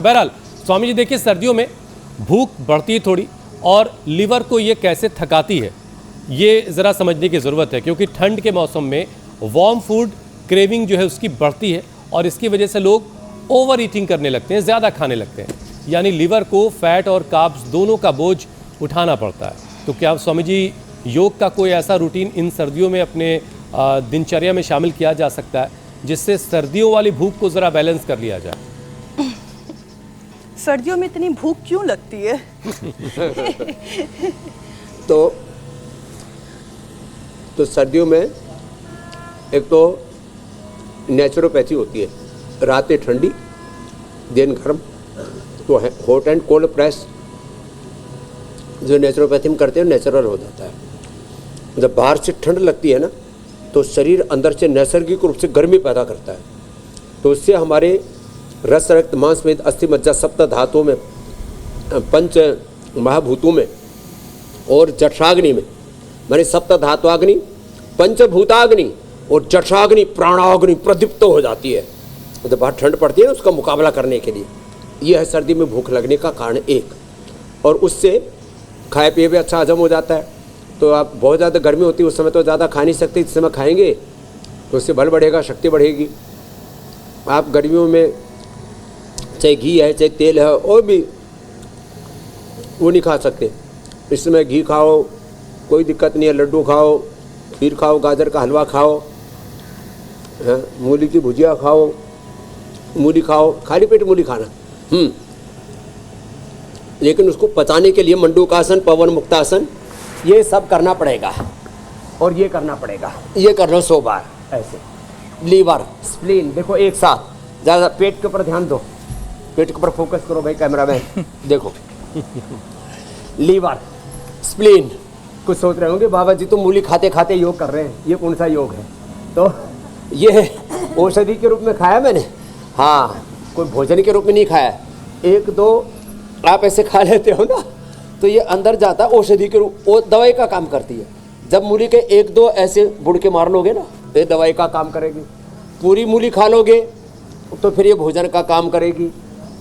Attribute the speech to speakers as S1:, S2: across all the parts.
S1: बहरहाल स्वामी जी देखिए, सर्दियों में भूख बढ़ती है थोड़ी, और लीवर को ये कैसे थकाती है ये ज़रा समझने की ज़रूरत है, क्योंकि ठंड के मौसम में वार्म फूड क्रेविंग जो है उसकी बढ़ती है और इसकी वजह से लोग ओवर ईटिंग करने लगते हैं, ज़्यादा खाने लगते हैं, यानी लीवर को फैट और कार्ब्स दोनों का बोझ उठाना पड़ता है। तो क्या स्वामी जी योग का कोई ऐसा रूटीन इन सर्दियों में अपने दिनचर्या में शामिल किया जा सकता है जिससे सर्दियों वाली भूख को ज़रा बैलेंस कर लिया जाए?
S2: सर्दियों में इतनी भूख क्यों लगती है?
S3: तो सर्दियों में एक तो नेचुरोपैथी होती है, रातें ठंडी दिन गर्म, तो हॉट एंड कोल्ड प्रेस जो नेचुरोपैथी में करते हैं नेचुरल हो जाता है। जब बाहर से ठंड लगती है ना, तो शरीर अंदर से नैसर्गिक रूप से गर्मी पैदा करता है, तो उससे हमारे रस रक्त मांस में अस्थि मज्जा सप्त धातुओं में, पंच महाभूतों में और जठराग्नि में, माने सप्त धातुआग्नि, पंचभूताग्नि और जठराग्नि प्राणाग्नि प्रदीप्त हो जाती है। जब बाहर ठंड पड़ती है ना, उसका मुकाबला करने के लिए यह है सर्दी में भूख लगने का कारण एक। और उससे खाए पिए भी अच्छा हजम हो जाता है। तो आप बहुत ज़्यादा गर्मी होती है उस समय तो ज़्यादा खा नहीं सकते, इस समय खाएंगे तो उससे बल बढ़ेगा, शक्ति बढ़ेगी। आप गर्मियों में चाहे घी है चाहे तेल है और भी वो नहीं खा सकते, इस समय घी खाओ कोई दिक्कत नहीं है, लड्डू खाओ, खीर खाओ, गाजर का हलवा खाओ, मूली की भुजिया खाओ, मूली खाओ, खाली पेट मूली खाना। लेकिन उसको पचाने के लिए मंडूकासन, पवन मुक्तासन ये सब करना पड़ेगा और ये करना पड़ेगा, ये करना 100 बार ऐसे। लीवर स्प्लीन देखो एक साथ, ज़्यादा पेट के ऊपर ध्यान दो, पेट के ऊपर फोकस करो भाई कैमरा मैन, देखो लीवर स्प्लीन। कुछ सोच रहे होंगे बाबा जी तो मूली खाते खाते योग कर रहे हैं, ये कौन सा योग है? तो ये औषधि के रूप में खाया मैंने, हाँ, कोई भोजन के रूप में नहीं खाया। एक दो आप ऐसे खा लेते हो ना, तो ये अंदर जाता है औषधि के रूप, वो दवाई का काम करती है। जब मूली के एक दो ऐसे बुड़ के मार लोगे ना, ये दवाई का काम करेगी। पूरी मूली खा लोगे तो फिर ये भोजन का काम करेगी।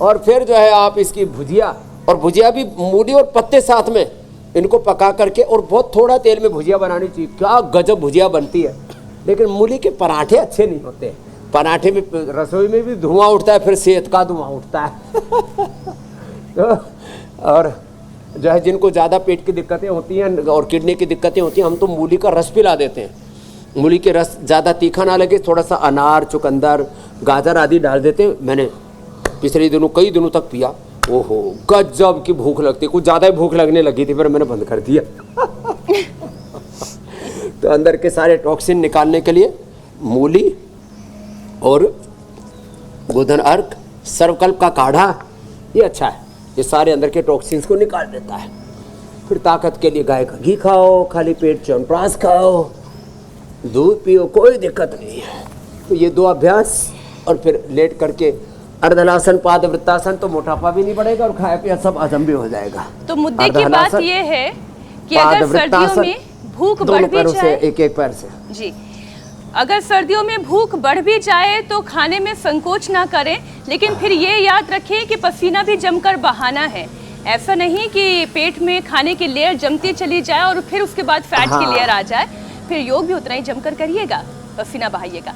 S3: और फिर जो है आप इसकी भुजिया, और भुजिया भी मूली और पत्ते साथ में इनको पका करके, और बहुत थोड़ा तेल में भुजिया बनानी चाहिए, क्या गजब भुजिया बनती है। लेकिन मूली के पराठे अच्छे नहीं होते, पराठे में रसोई में भी धुआं उठता है, फिर सेहत का धुआं उठता है। तो और जो है जिनको ज़्यादा पेट की दिक्कतें होती हैं और किडनी की दिक्कतें होती हैं, हम तो मूली का रस पिला देते हैं। मूली के रस ज़्यादा तीखा ना लगे, थोड़ा सा अनार, चुकंदर, गाजर आदि डाल देते हैं। मैंने पिछले दिनों कई दिनों तक पिया, ओहो गजब की भूख लगती, कुछ ज़्यादा ही भूख लगने लगी थी, फिर मैंने बंद कर दिया। तो अंदर के सारे टॉक्सिन निकालने के लिए मूली और गोधन अर्क, सर्वकल्प का काढ़ा ये अच्छा है, ये सारे अंदर के टॉक्सिन्स को निकाल देता है। फिर ताकत के लिए गाय का घी खाओ, खाली पेट च्यवनप्राश खाओ, दूध पियो, कोई दिक्कत नहीं है। तो ये 2 अभ्यास, और फिर लेट करके अर्धनासन, पादवृत्तासन, तो मोटापा भी नहीं बढ़ेगा और खाया पिया सब हजम भी हो जाएगा।
S2: तो मुद्दे की बात ये है कि अगर सर्दियों में भूख बढ़ भी जाए,
S3: एक एक पैर से
S2: जी, अगर सर्दियों में भूख बढ़ भी जाए तो खाने में संकोच ना करें, लेकिन फिर ये याद रखें कि पसीना भी जमकर बहाना है। ऐसा नहीं कि पेट में खाने की लेयर जमती चली जाए और फिर उसके बाद फैट की लेयर आ जाए। फिर योग भी उतना ही जमकर करिएगा, पसीना बहाइएगा।